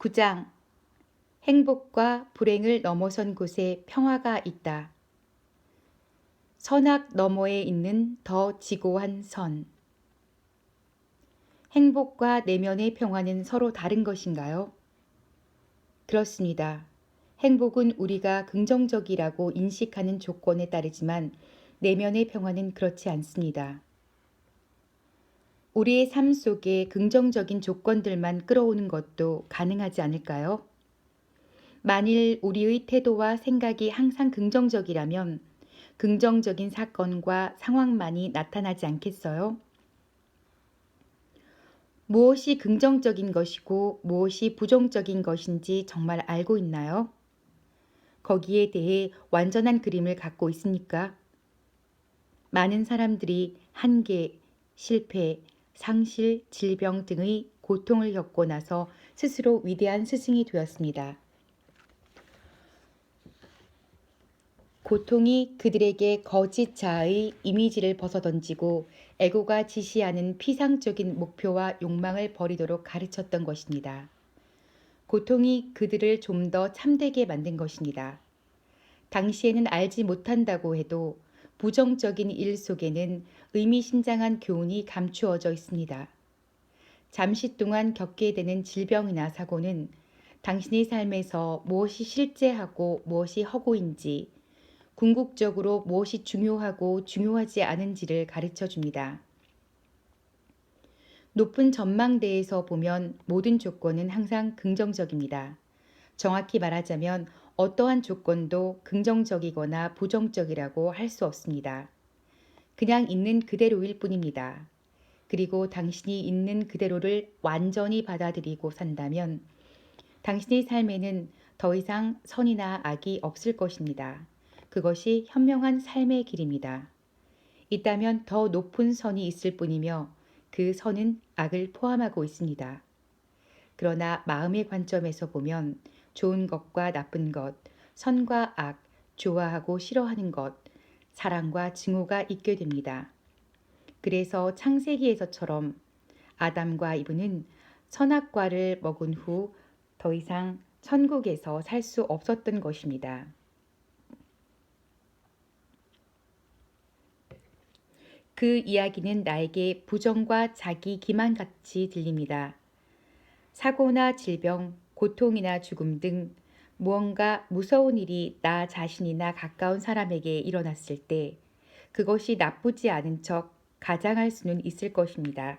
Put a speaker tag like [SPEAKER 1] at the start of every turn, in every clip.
[SPEAKER 1] 9장 행복과 불행을 넘어선 곳에 평화가 있다. 선악 너머에 있는 더 지고한 선. 행복과 내면의 평화는 서로 다른 것인가요? 그렇습니다. 행복은 우리가 긍정적이라고 인식하는 조건에 따르지만 내면의 평화는 그렇지 않습니다. 우리의 삶 속에 긍정적인 조건들만 끌어오는 것도 가능하지 않을까요? 만일 우리의 태도와 생각이 항상 긍정적이라면 긍정적인 사건과 상황만이 나타나지 않겠어요? 무엇이 긍정적인 것이고 무엇이 부정적인 것인지 정말 알고 있나요? 거기에 대해 완전한 그림을 갖고 있습니까? 많은 사람들이 한계, 실패, 상실, 질병 등의 고통을 겪고 나서 스스로 위대한 스승이 되었습니다. 고통이 그들에게 거짓 자아의 이미지를 벗어던지고 에고가 지시하는 피상적인 목표와 욕망을 버리도록 가르쳤던 것입니다. 고통이 그들을 좀 더 참되게 만든 것입니다. 당시에는 알지 못한다고 해도 부정적인 일 속에는 의미심장한 교훈이 감추어져 있습니다. 잠시 동안 겪게 되는 질병이나 사고는 당신의 삶에서 무엇이 실제하고 무엇이 허구인지, 궁극적으로 무엇이 중요하고 중요하지 않은지를 가르쳐 줍니다. 높은 전망대에서 보면 모든 조건은 항상 긍정적입니다. 정확히 말하자면 어떠한 조건도 긍정적이거나 부정적이라고 할 수 없습니다. 그냥 있는 그대로일 뿐입니다. 그리고 당신이 있는 그대로를 완전히 받아들이고 산다면 당신의 삶에는 더 이상 선이나 악이 없을 것입니다. 그것이 현명한 삶의 길입니다. 있다면 더 높은 선이 있을 뿐이며 그 선은 악을 포함하고 있습니다. 그러나 마음의 관점에서 보면 좋은 것과 나쁜 것, 선과 악, 좋아하고 싫어하는 것, 사랑과 증오가 있게 됩니다. 그래서 창세기에서처럼 아담과 이브는 선악과를 먹은 후 더 이상 천국에서 살 수 없었던 것입니다. 그 이야기는 나에게 부정과 자기 기만같이 들립니다. 사고나 질병, 고통이나 죽음 등 무언가 무서운 일이 나 자신이나 가까운 사람에게 일어났을 때 그것이 나쁘지 않은 척 가장할 수는 있을 것입니다.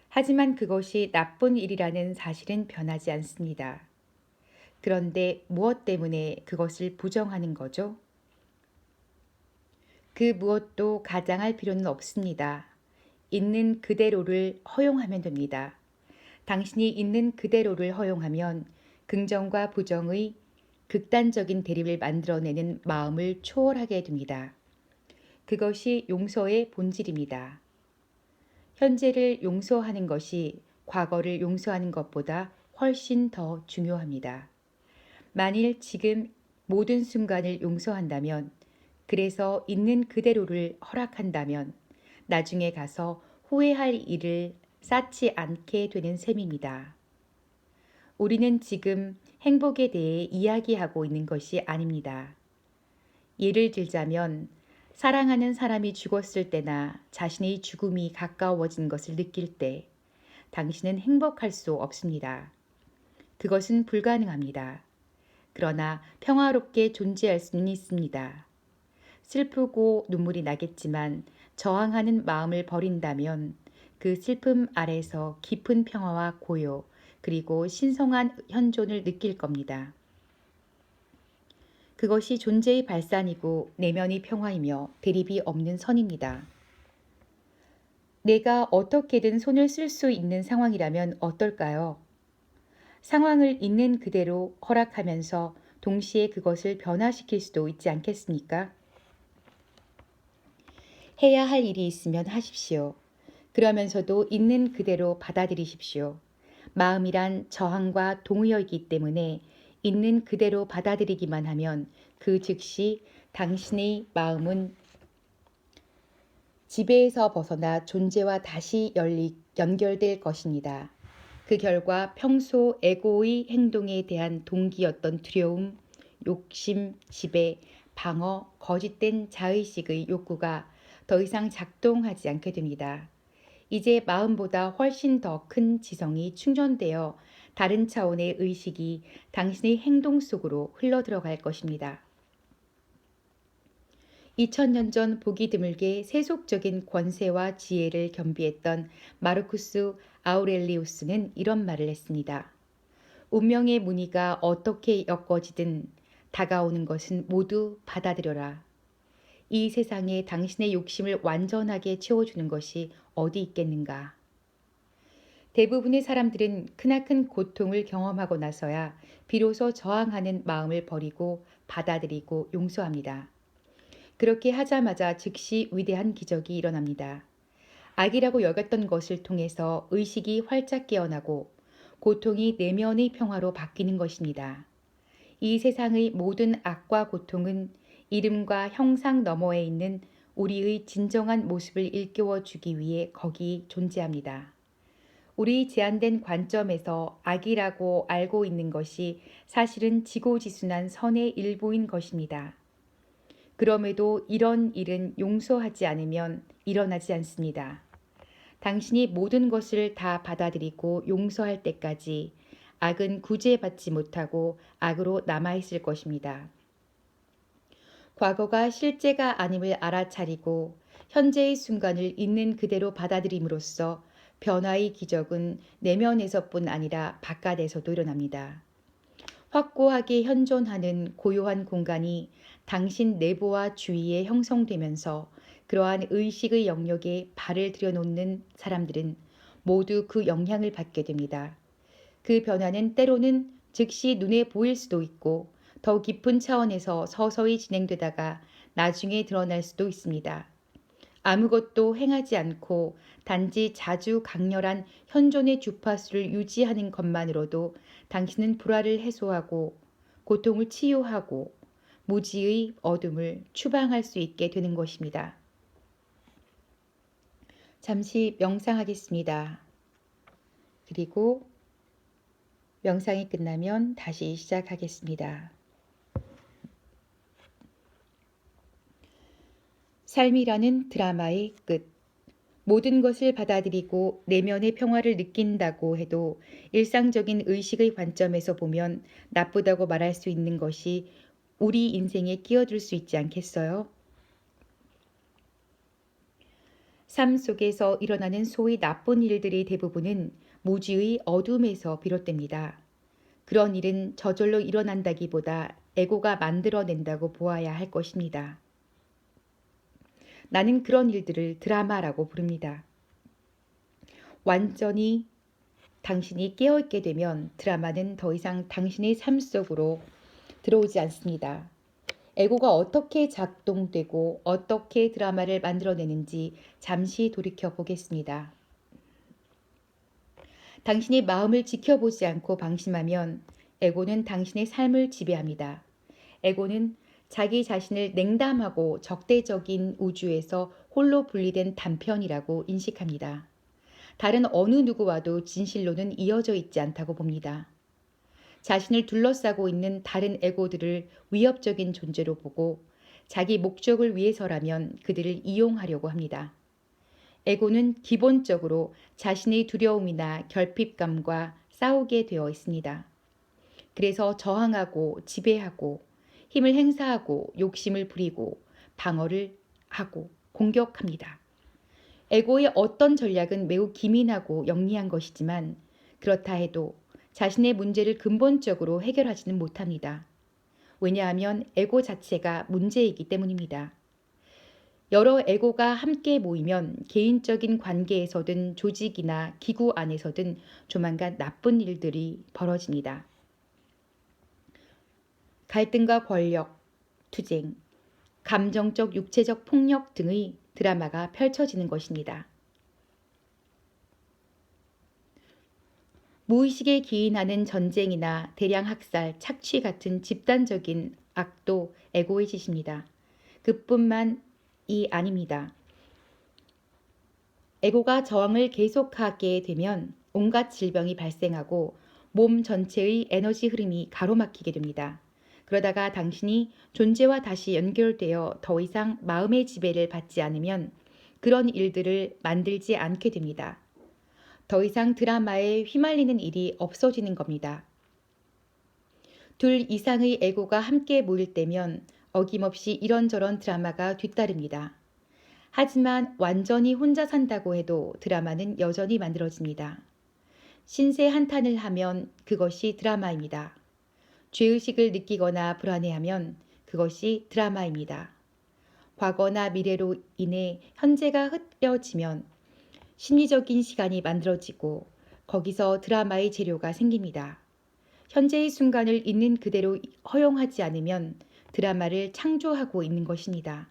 [SPEAKER 1] 하지만 그것이 나쁜 일이라는 사실은 변하지 않습니다. 그런데 무엇 때문에 그것을 부정하는 거죠? 그 무엇도 가장할 필요는 없습니다. 있는 그대로를 허용하면 됩니다. 당신이 있는 그대로를 허용하면 긍정과 부정의 극단적인 대립을 만들어내는 마음을 초월하게 됩니다. 그것이 용서의 본질입니다. 현재를 용서하는 것이 과거를 용서하는 것보다 훨씬 더 중요합니다. 만일 지금 모든 순간을 용서한다면, 그래서 있는 그대로를 허락한다면 나중에 가서 후회할 일을 쌓지 않게 되는 셈입니다. 우리는 지금 행복에 대해 이야기하고 있는 것이 아닙니다. 예를 들자면 사랑하는 사람이 죽었을 때나 자신의 죽음이 가까워진 것을 느낄 때 당신은 행복할 수 없습니다. 그것은 불가능합니다. 그러나 평화롭게 존재할 수는 있습니다. 슬프고 눈물이 나겠지만 저항하는 마음을 버린다면 그 슬픔 아래서 깊은 평화와 고요 그리고 신성한 현존을 느낄 겁니다. 그것이 존재의 발산이고 내면의 평화이며 대립이 없는 선입니다. 내가 어떻게든 손을 쓸 수 있는 상황이라면 어떨까요? 상황을 있는 그대로 허락하면서 동시에 그것을 변화시킬 수도 있지 않겠습니까? 해야 할 일이 있으면 하십시오. 그러면서도 있는 그대로 받아들이십시오. 마음이란 저항과 동의어이기 때문에 있는 그대로 받아들이기만 하면 그 즉시 당신의 마음은 지배에서 벗어나 존재와 다시 연결될 것입니다. 그 결과 평소 에고의 행동에 대한 동기였던 두려움, 욕심, 지배, 방어, 거짓된 자의식의 욕구가 더 이상 작동하지 않게 됩니다. 이제 마음보다 훨씬 더 큰 지성이 충전되어 다른 차원의 의식이 당신의 행동 속으로 흘러들어갈 것입니다. 2000년 전 보기 드물게 세속적인 권세와 지혜를 겸비했던 마르쿠스 아우렐리우스는 이런 말을 했습니다. 운명의 무늬가 어떻게 엮어지든 다가오는 것은 모두 받아들여라. 이 세상에 당신의 욕심을 완전하게 채워주는 것이 어디 있겠는가. 대부분의 사람들은 크나큰 고통을 경험하고 나서야 비로소 저항하는 마음을 버리고 받아들이고 용서합니다. 그렇게 하자마자 즉시 위대한 기적이 일어납니다. 악이라고 여겼던 것을 통해서 의식이 활짝 깨어나고 고통이 내면의 평화로 바뀌는 것입니다. 이 세상의 모든 악과 고통은 이름과 형상 너머에 있는 우리의 진정한 모습을 일깨워 주기 위해 거기 존재합니다. 우리 제한된 관점에서 악이라고 알고 있는 것이 사실은 지고지순한 선의 일부인 것입니다. 그럼에도 이런 일은 용서하지 않으면 일어나지 않습니다. 당신이 모든 것을 다 받아들이고 용서할 때까지 악은 구제받지 못하고 악으로 남아있을 것입니다. 과거가 실제가 아님을 알아차리고 현재의 순간을 있는 그대로 받아들임으로써 변화의 기적은 내면에서뿐 아니라 바깥에서도 일어납니다. 확고하게 현존하는 고요한 공간이 당신 내부와 주위에 형성되면서 그러한 의식의 영역에 발을 들여놓는 사람들은 모두 그 영향을 받게 됩니다. 그 변화는 때로는 즉시 눈에 보일 수도 있고 더 깊은 차원에서 서서히 진행되다가 나중에 드러날 수도 있습니다. 아무것도 행하지 않고 단지 자주 강렬한 현존의 주파수를 유지하는 것만으로도 당신은 불화를 해소하고 고통을 치유하고 무지의 어둠을 추방할 수 있게 되는 것입니다. 잠시 명상하겠습니다. 그리고 명상이 끝나면 다시 시작하겠습니다. 삶이라는 드라마의 끝. 모든 것을 받아들이고 내면의 평화를 느낀다고 해도 일상적인 의식의 관점에서 보면 나쁘다고 말할 수 있는 것이 우리 인생에 끼어들 수 있지 않겠어요? 삶 속에서 일어나는 소위 나쁜 일들의 대부분은 무지의 어둠에서 비롯됩니다. 그런 일은 저절로 일어난다기보다 에고가 만들어낸다고 보아야 할 것입니다. 나는 그런 일들을 드라마라고 부릅니다. 완전히 당신이 깨어있게 되면 드라마는 더 이상 당신의 삶 속으로 들어오지 않습니다. 에고가 어떻게 작동되고 어떻게 드라마를 만들어내는지 잠시 돌이켜 보겠습니다. 당신이 마음을 지켜보지 않고 방심하면 에고는 당신의 삶을 지배합니다. 에고는 자기 자신을 냉담하고 적대적인 우주에서 홀로 분리된 단편이라고 인식합니다. 다른 어느 누구와도 진실로는 이어져 있지 않다고 봅니다. 자신을 둘러싸고 있는 다른 에고들을 위협적인 존재로 보고 자기 목적을 위해서라면 그들을 이용하려고 합니다. 에고는 기본적으로 자신의 두려움이나 결핍감과 싸우게 되어 있습니다. 그래서 저항하고 지배하고 힘을 행사하고 욕심을 부리고 방어를 하고 공격합니다. 에고의 어떤 전략은 매우 기민하고 영리한 것이지만 그렇다 해도 자신의 문제를 근본적으로 해결하지는 못합니다. 왜냐하면 에고 자체가 문제이기 때문입니다. 여러 에고가 함께 모이면 개인적인 관계에서든 조직이나 기구 안에서든 조만간 나쁜 일들이 벌어집니다. 갈등과 권력, 투쟁, 감정적, 육체적 폭력 등의 드라마가 펼쳐지는 것입니다. 무의식에 기인하는 전쟁이나 대량 학살, 착취 같은 집단적인 악도 에고의 짓입니다. 그뿐만이 아닙니다. 에고가 저항을 계속하게 되면 온갖 질병이 발생하고 몸 전체의 에너지 흐름이 가로막히게 됩니다. 그러다가 당신이 존재와 다시 연결되어 더 이상 마음의 지배를 받지 않으면 그런 일들을 만들지 않게 됩니다. 더 이상 드라마에 휘말리는 일이 없어지는 겁니다. 둘 이상의 에고가 함께 모일 때면 어김없이 이런저런 드라마가 뒤따릅니다. 하지만 완전히 혼자 산다고 해도 드라마는 여전히 만들어집니다. 신세 한탄을 하면 그것이 드라마입니다. 죄의식을 느끼거나 불안해하면 그것이 드라마입니다. 과거나 미래로 인해 현재가 흐려지면 심리적인 시간이 만들어지고 거기서 드라마의 재료가 생깁니다. 현재의 순간을 있는 그대로 허용하지 않으면 드라마를 창조하고 있는 것입니다.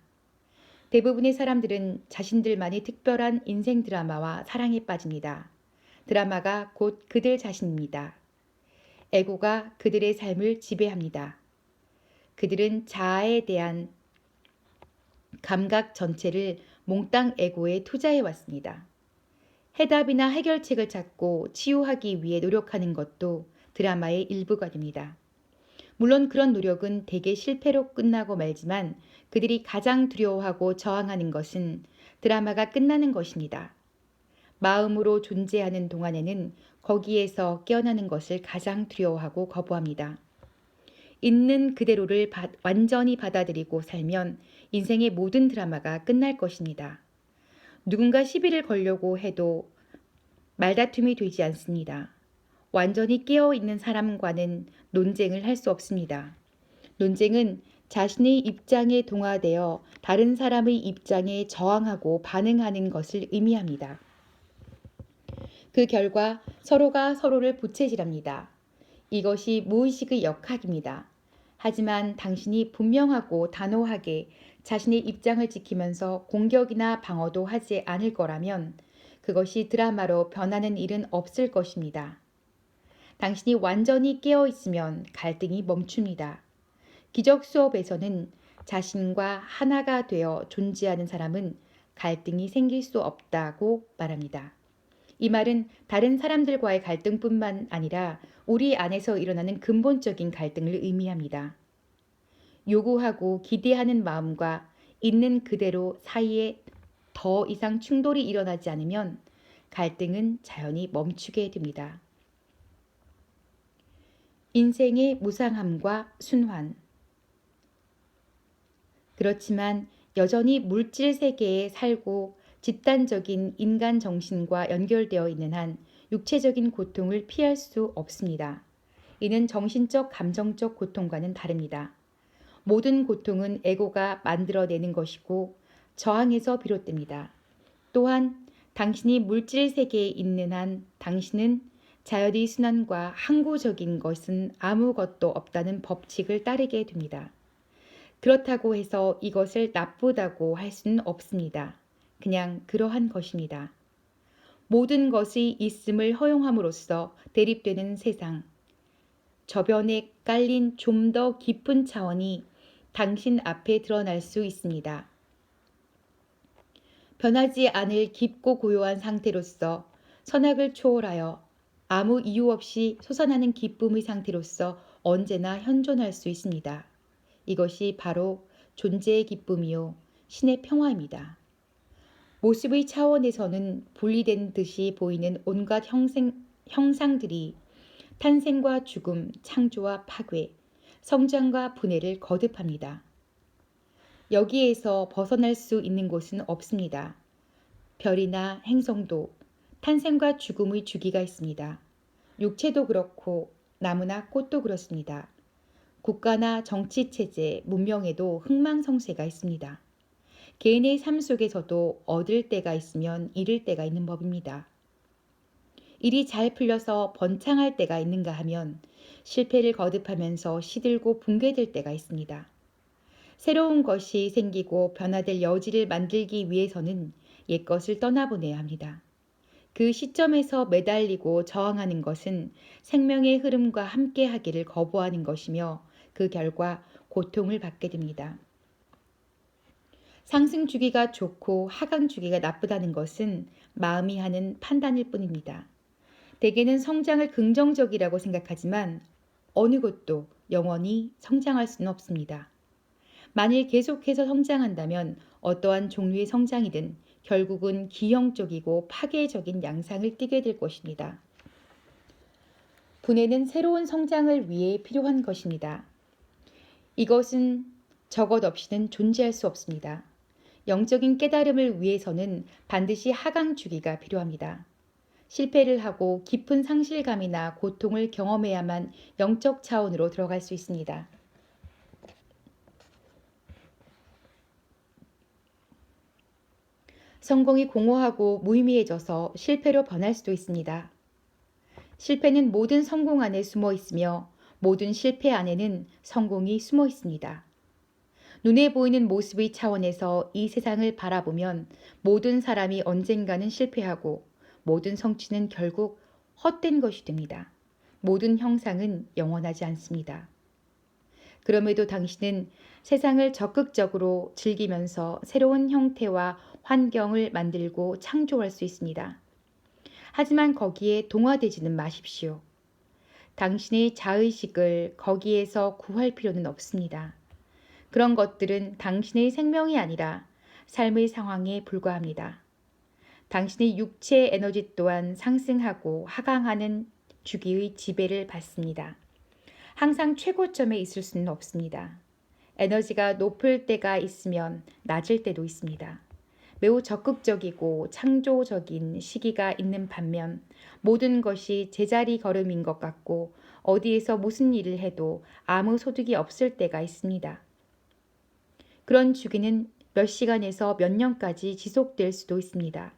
[SPEAKER 1] 대부분의 사람들은 자신들만의 특별한 인생 드라마와 사랑에 빠집니다. 드라마가 곧 그들 자신입니다. 에고가 그들의 삶을 지배합니다. 그들은 자아에 대한 감각 전체를 몽땅 에고에 투자해 왔습니다. 해답이나 해결책을 찾고 치유하기 위해 노력하는 것도 드라마의 일부가 됩니다. 물론 그런 노력은 대개 실패로 끝나고 말지만 그들이 가장 두려워하고 저항하는 것은 드라마가 끝나는 것입니다. 마음으로 존재하는 동안에는 거기에서 깨어나는 것을 가장 두려워하고 거부합니다. 있는 그대로를 완전히 받아들이고 살면 인생의 모든 드라마가 끝날 것입니다. 누군가 시비를 걸려고 해도 말다툼이 되지 않습니다. 완전히 깨어있는 사람과는 논쟁을 할 수 없습니다. 논쟁은 자신의 입장에 동화되어 다른 사람의 입장에 저항하고 반응하는 것을 의미합니다. 그 결과 서로가 서로를 부채질합니다. 이것이 무의식의 역학입니다. 하지만 당신이 분명하고 단호하게 자신의 입장을 지키면서 공격이나 방어도 하지 않을 거라면 그것이 드라마로 변하는 일은 없을 것입니다. 당신이 완전히 깨어 있으면 갈등이 멈춥니다. 기적 수업에서는 자신과 하나가 되어 존재하는 사람은 갈등이 생길 수 없다고 말합니다. 이 말은 다른 사람들과의 갈등뿐만 아니라 우리 안에서 일어나는 근본적인 갈등을 의미합니다. 요구하고 기대하는 마음과 있는 그대로 사이에 더 이상 충돌이 일어나지 않으면 갈등은 자연히 멈추게 됩니다. 인생의 무상함과 순환. 그렇지만 여전히 물질 세계에 살고 집단적인 인간 정신과 연결되어 있는 한 육체적인 고통을 피할 수 없습니다. 이는 정신적, 감정적 고통과는 다릅니다. 모든 고통은 에고가 만들어내는 것이고 저항에서 비롯됩니다. 또한 당신이 물질 세계에 있는 한 당신은 자연의 순환과 항구적인 것은 아무것도 없다는 법칙을 따르게 됩니다. 그렇다고 해서 이것을 나쁘다고 할 수는 없습니다. 그냥 그러한 것입니다. 모든 것이 있음을 허용함으로써 대립되는 세상. 저변에 깔린 좀 더 깊은 차원이 당신 앞에 드러날 수 있습니다. 변하지 않을 깊고 고요한 상태로서 선악을 초월하여 아무 이유 없이 솟아나는 기쁨의 상태로서 언제나 현존할 수 있습니다. 이것이 바로 존재의 기쁨이요 신의 평화입니다. 모습의 차원에서는 분리된 듯이 보이는 온갖 형상들이 탄생과 죽음, 창조와 파괴, 성장과 분해를 거듭합니다. 여기에서 벗어날 수 있는 곳은 없습니다. 별이나 행성도 탄생과 죽음의 주기가 있습니다. 육체도 그렇고 나무나 꽃도 그렇습니다. 국가나 정치체제, 문명에도 흥망성쇠가 있습니다. 개인의 삶 속에서도 얻을 때가 있으면 잃을 때가 있는 법입니다. 일이 잘 풀려서 번창할 때가 있는가 하면 실패를 거듭하면서 시들고 붕괴될 때가 있습니다. 새로운 것이 생기고 변화될 여지를 만들기 위해서는 옛것을 떠나보내야 합니다. 그 시점에서 매달리고 저항하는 것은 생명의 흐름과 함께하기를 거부하는 것이며 그 결과 고통을 받게 됩니다. 상승 주기가 좋고 하강 주기가 나쁘다는 것은 마음이 하는 판단일 뿐입니다. 대개는 성장을 긍정적이라고 생각하지만 어느 것도 영원히 성장할 수는 없습니다. 만일 계속해서 성장한다면 어떠한 종류의 성장이든 결국은 기형적이고 파괴적인 양상을 띠게 될 것입니다. 분해는 새로운 성장을 위해 필요한 것입니다. 이것은 저것 없이는 존재할 수 없습니다. 영적인 깨달음을 위해서는 반드시 하강 주기가 필요합니다. 실패를 하고 깊은 상실감이나 고통을 경험해야만 영적 차원으로 들어갈 수 있습니다. 성공이 공허하고 무의미해져서 실패로 변할 수도 있습니다. 실패는 모든 성공 안에 숨어 있으며 모든 실패 안에는 성공이 숨어 있습니다. 눈에 보이는 모습의 차원에서 이 세상을 바라보면 모든 사람이 언젠가는 실패하고 모든 성취는 결국 헛된 것이 됩니다. 모든 형상은 영원하지 않습니다. 그럼에도 당신은 세상을 적극적으로 즐기면서 새로운 형태와 환경을 만들고 창조할 수 있습니다. 하지만 거기에 동화되지는 마십시오. 당신의 자의식을 거기에서 구할 필요는 없습니다. 그런 것들은 당신의 생명이 아니라 삶의 상황에 불과합니다. 당신의 육체 에너지 또한 상승하고 하강하는 주기의 지배를 받습니다. 항상 최고점에 있을 수는 없습니다. 에너지가 높을 때가 있으면 낮을 때도 있습니다. 매우 적극적이고 창조적인 시기가 있는 반면 모든 것이 제자리 걸음인 것 같고 어디에서 무슨 일을 해도 아무 소득이 없을 때가 있습니다. 그런 주기는 몇 시간에서 몇 년까지 지속될 수도 있습니다.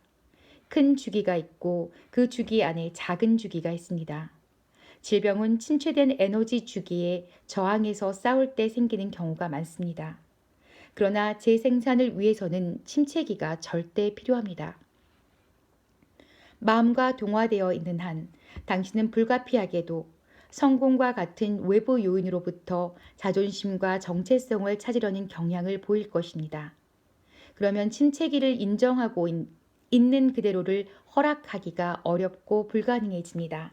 [SPEAKER 1] 큰 주기가 있고 그 주기 안에 작은 주기가 있습니다. 질병은 침체된 에너지 주기에 저항해서 싸울 때 생기는 경우가 많습니다. 그러나 재생산을 위해서는 침체기가 절대 필요합니다. 마음과 동화되어 있는 한 당신은 불가피하게도 성공과 같은 외부 요인으로부터 자존심과 정체성을 찾으려는 경향을 보일 것입니다. 그러면 침체기를 인정하고 있는 그대로를 허락하기가 어렵고 불가능해집니다.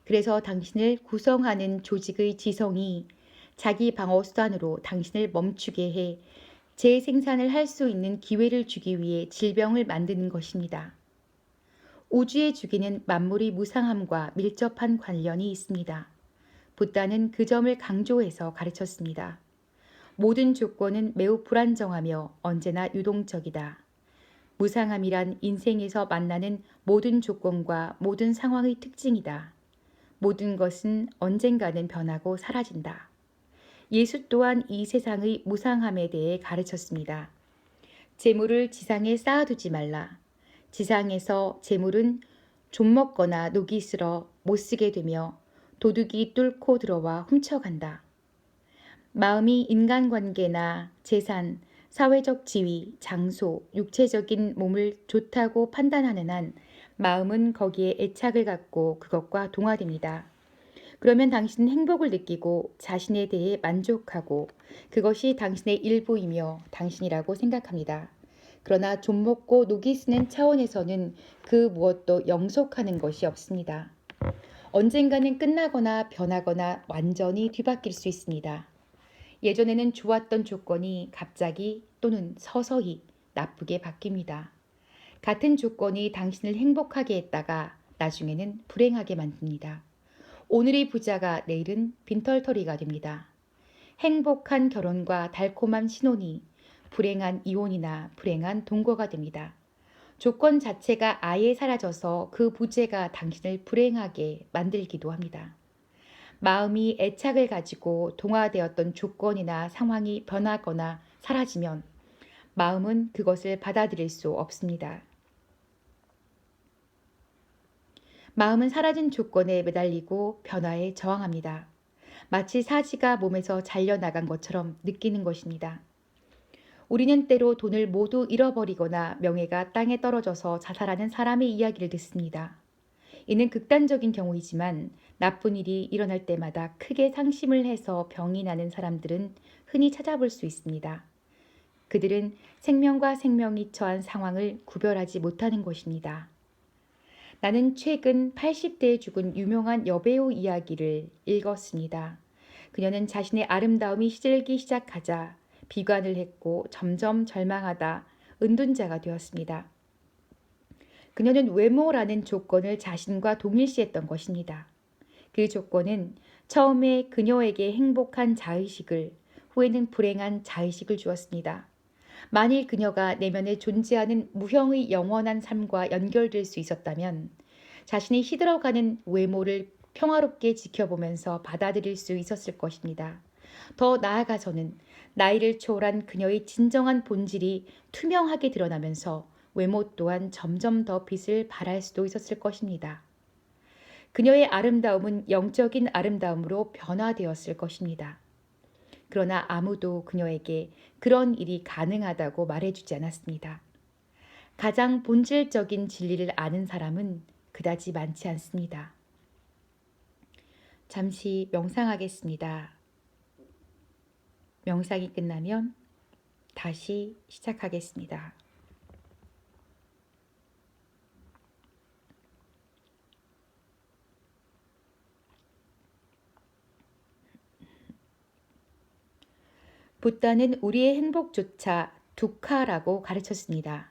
[SPEAKER 1] 그래서 당신을 구성하는 조직의 지성이 자기 방어 수단으로 당신을 멈추게 해 재생산을 할 수 있는 기회를 주기 위해 질병을 만드는 것입니다. 우주의 주기는 만물의 무상함과 밀접한 관련이 있습니다. 붓다는 그 점을 강조해서 가르쳤습니다. 모든 조건은 매우 불안정하며 언제나 유동적이다. 무상함이란 인생에서 만나는 모든 조건과 모든 상황의 특징이다. 모든 것은 언젠가는 변하고 사라진다. 예수 또한 이 세상의 무상함에 대해 가르쳤습니다. 재물을 지상에 쌓아두지 말라. 지상에서 재물은 좀먹거나 녹이 슬어 못쓰게 되며 도둑이 뚫고 들어와 훔쳐간다. 마음이 인간관계나 재산, 사회적 지위, 장소, 육체적인 몸을 좋다고 판단하는 한 마음은 거기에 애착을 갖고 그것과 동화됩니다. 그러면 당신은 행복을 느끼고 자신에 대해 만족하고 그것이 당신의 일부이며 당신이라고 생각합니다. 그러나 좀 먹고 녹이 쓰는 차원에서는 그 무엇도 영속하는 것이 없습니다. 언젠가는 끝나거나 변하거나 완전히 뒤바뀔 수 있습니다. 예전에는 좋았던 조건이 갑자기 또는 서서히 나쁘게 바뀝니다. 같은 조건이 당신을 행복하게 했다가 나중에는 불행하게 만듭니다. 오늘의 부자가 내일은 빈털터리가 됩니다. 행복한 결혼과 달콤한 신혼이 불행한 이혼이나 불행한 동거가 됩니다. 조건 자체가 아예 사라져서 그 부재가 당신을 불행하게 만들기도 합니다. 마음이 애착을 가지고 동화되었던 조건이나 상황이 변하거나 사라지면 마음은 그것을 받아들일 수 없습니다. 마음은 사라진 조건에 매달리고 변화에 저항합니다. 마치 사지가 몸에서 잘려나간 것처럼 느끼는 것입니다. 우리는 때로 돈을 모두 잃어버리거나 명예가 땅에 떨어져서 자살하는 사람의 이야기를 듣습니다. 이는 극단적인 경우이지만 나쁜 일이 일어날 때마다 크게 상심을 해서 병이 나는 사람들은 흔히 찾아볼 수 있습니다. 그들은 생명과 생명이 처한 상황을 구별하지 못하는 것입니다. 나는 최근 80대에 죽은 유명한 여배우 이야기를 읽었습니다. 그녀는 자신의 아름다움이 시들기 시작하자 비관을 했고 점점 절망하다 은둔자가 되었습니다. 그녀는 외모라는 조건을 자신과 동일시했던 것입니다. 그 조건은 처음에 그녀에게 행복한 자의식을, 후에는 불행한 자의식을 주었습니다. 만일 그녀가 내면에 존재하는 무형의 영원한 삶과 연결될 수 있었다면 자신이 시들어가는 외모를 평화롭게 지켜보면서 받아들일 수 있었을 것입니다. 더 나아가서는 나이를 초월한 그녀의 진정한 본질이 투명하게 드러나면서 외모 또한 점점 더 빛을 발할 수도 있었을 것입니다. 그녀의 아름다움은 영적인 아름다움으로 변화되었을 것입니다. 그러나 아무도 그녀에게 그런 일이 가능하다고 말해주지 않았습니다. 가장 본질적인 진리를 아는 사람은 그다지 많지 않습니다. 잠시 명상하겠습니다. 명상이 끝나면 다시 시작하겠습니다. 부다는 우리의 행복조차 두카라고 가르쳤습니다.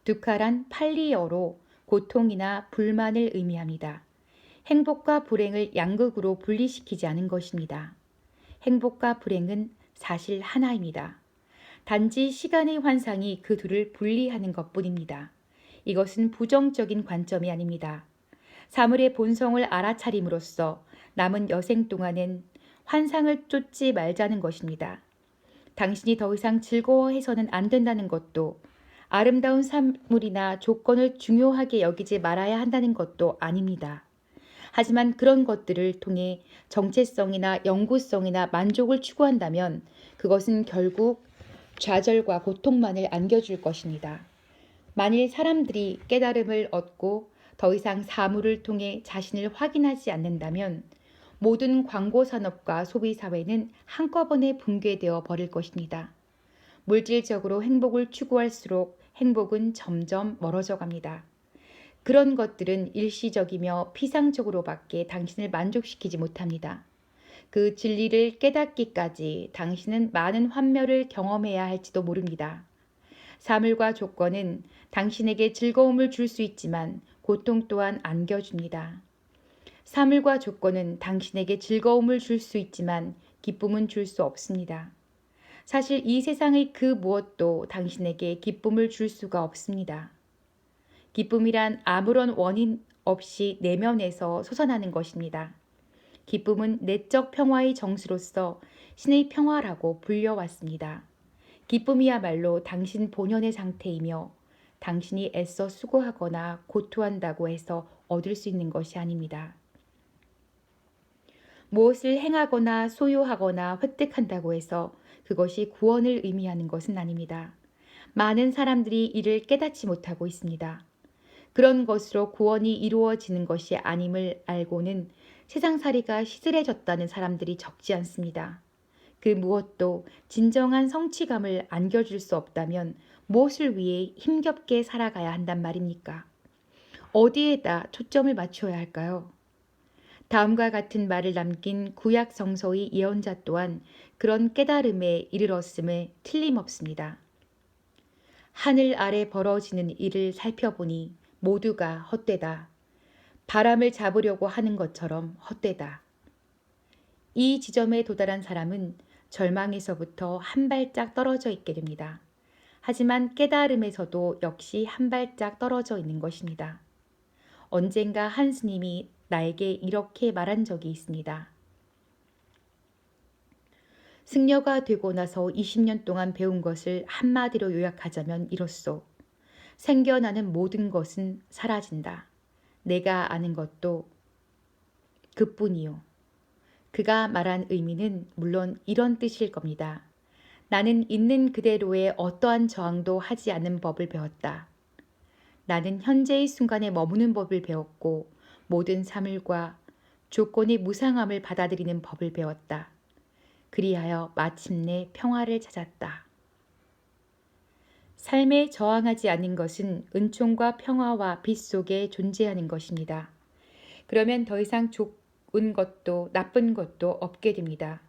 [SPEAKER 1] 두카란 팔리어로 고통이나 불만을 의미합니다. 행복과 불행을 양극으로 분리시키지 않은 것입니다. 행복과 불행은 사실 하나입니다. 단지 시간의 환상이 그 둘을 분리하는 것뿐입니다. 이것은 부정적인 관점이 아닙니다. 사물의 본성을 알아차림으로써 남은 여생 동안엔 환상을 쫓지 말자는 것입니다. 당신이 더 이상 즐거워해서는 안 된다는 것도, 아름다운 사물이나 조건을 중요하게 여기지 말아야 한다는 것도 아닙니다. 하지만 그런 것들을 통해 정체성이나 영구성이나 만족을 추구한다면 그것은 결국 좌절과 고통만을 안겨줄 것입니다. 만일 사람들이 깨달음을 얻고 더 이상 사물을 통해 자신을 확인하지 않는다면 모든 광고 산업과 소비 사회는 한꺼번에 붕괴되어 버릴 것입니다. 물질적으로 행복을 추구할수록 행복은 점점 멀어져 갑니다. 그런 것들은 일시적이며 피상적으로밖에 당신을 만족시키지 못합니다. 그 진리를 깨닫기까지 당신은 많은 환멸을 경험해야 할지도 모릅니다. 사물과 조건은 당신에게 즐거움을 줄 수 있지만 고통 또한 안겨줍니다. 사물과 조건은 당신에게 즐거움을 줄 수 있지만 기쁨은 줄 수 없습니다. 사실 이 세상의 그 무엇도 당신에게 기쁨을 줄 수가 없습니다. 기쁨이란 아무런 원인 없이 내면에서 솟아나는 것입니다. 기쁨은 내적 평화의 정수로서 신의 평화라고 불려왔습니다. 기쁨이야말로 당신 본연의 상태이며 당신이 애써 수고하거나 고투한다고 해서 얻을 수 있는 것이 아닙니다. 무엇을 행하거나 소유하거나 획득한다고 해서 그것이 구원을 의미하는 것은 아닙니다. 많은 사람들이 이를 깨닫지 못하고 있습니다. 그런 것으로 구원이 이루어지는 것이 아님을 알고는 세상살이가 시들해졌다는 사람들이 적지 않습니다. 그 무엇도 진정한 성취감을 안겨줄 수 없다면 무엇을 위해 힘겹게 살아가야 한단 말입니까? 어디에다 초점을 맞춰야 할까요? 다음과 같은 말을 남긴 구약 성서의 예언자 또한 그런 깨달음에 이르렀음에 틀림없습니다. 하늘 아래 벌어지는 일을 살펴보니 모두가 헛되다. 바람을 잡으려고 하는 것처럼 헛되다. 이 지점에 도달한 사람은 절망에서부터 한 발짝 떨어져 있게 됩니다. 하지만 깨달음에서도 역시 한 발짝 떨어져 있는 것입니다. 언젠가 한 스님이 나에게 이렇게 말한 적이 있습니다. 승려가 되고 나서 20년 동안 배운 것을 한마디로 요약하자면 이렇소. 생겨나는 모든 것은 사라진다. 내가 아는 것도 그뿐이요. 그가 말한 의미는 물론 이런 뜻일 겁니다. 나는 있는 그대로의 어떠한 저항도 하지 않는 법을 배웠다. 나는 현재의 순간에 머무는 법을 배웠고 모든 사물과 조건의 무상함을 받아들이는 법을 배웠다. 그리하여 마침내 평화를 찾았다. 삶에 저항하지 않는 것은 은총과 평화와 빛 속에 존재하는 것입니다. 그러면 더 이상 좋은 것도 나쁜 것도 없게 됩니다.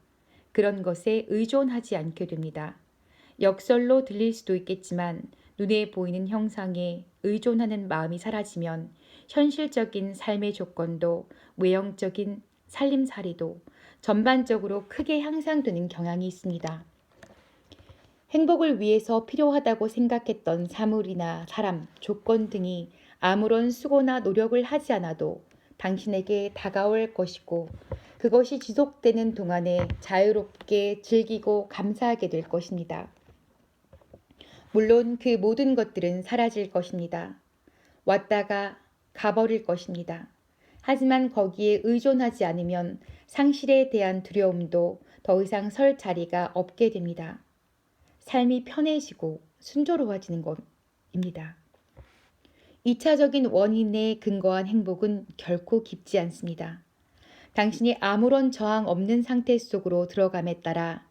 [SPEAKER 1] 그런 것에 의존하지 않게 됩니다. 역설로 들릴 수도 있겠지만 눈에 보이는 형상에 의존하는 마음이 사라지면 현실적인 삶의 조건도 외형적인 살림살이도 전반적으로 크게 향상되는 경향이 있습니다. 행복을 위해서 필요하다고 생각했던 사물이나 사람, 조건 등이 아무런 수고나 노력을 하지 않아도 당신에게 다가올 것이고 그것이 지속되는 동안에 자유롭게 즐기고 감사하게 될 것입니다. 물론 그 모든 것들은 사라질 것입니다. 왔다가 가버릴 것입니다. 하지만 거기에 의존하지 않으면 상실에 대한 두려움도 더 이상 설 자리가 없게 됩니다. 삶이 편해지고 순조로워지는 것입니다. 2차적인 원인에 근거한 행복은 결코 깊지 않습니다. 당신이 아무런 저항 없는 상태 속으로 들어감에 따라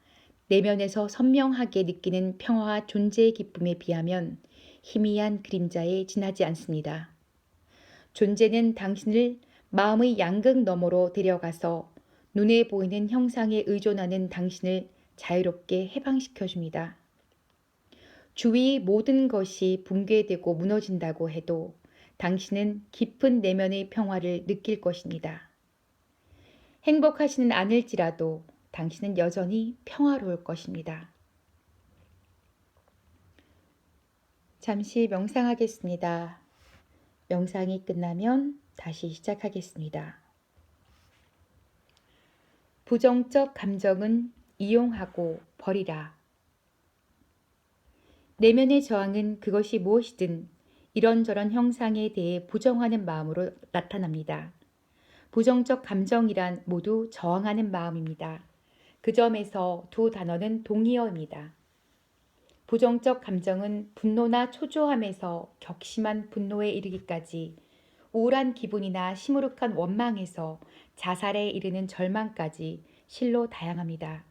[SPEAKER 1] 내면에서 선명하게 느끼는 평화와 존재의 기쁨에 비하면 희미한 그림자에 지나지 않습니다. 존재는 당신을 마음의 양극 너머로 데려가서 눈에 보이는 형상에 의존하는 당신을 자유롭게 해방시켜 줍니다. 주위의 모든 것이 붕괴되고 무너진다고 해도 당신은 깊은 내면의 평화를 느낄 것입니다. 행복하지는 않을지라도 당신은 여전히 평화로울 것입니다. 잠시 명상하겠습니다. 명상이 끝나면 다시 시작하겠습니다. 부정적 감정은 이용하고 버리라. 내면의 저항은 그것이 무엇이든 이런저런 형상에 대해 부정하는 마음으로 나타납니다. 부정적 감정이란 모두 저항하는 마음입니다. 그 점에서 두 단어는 동의어입니다. 부정적 감정은 분노나 초조함에서 격심한 분노에 이르기까지 우울한 기분이나 시무룩한 원망에서 자살에 이르는 절망까지 실로 다양합니다.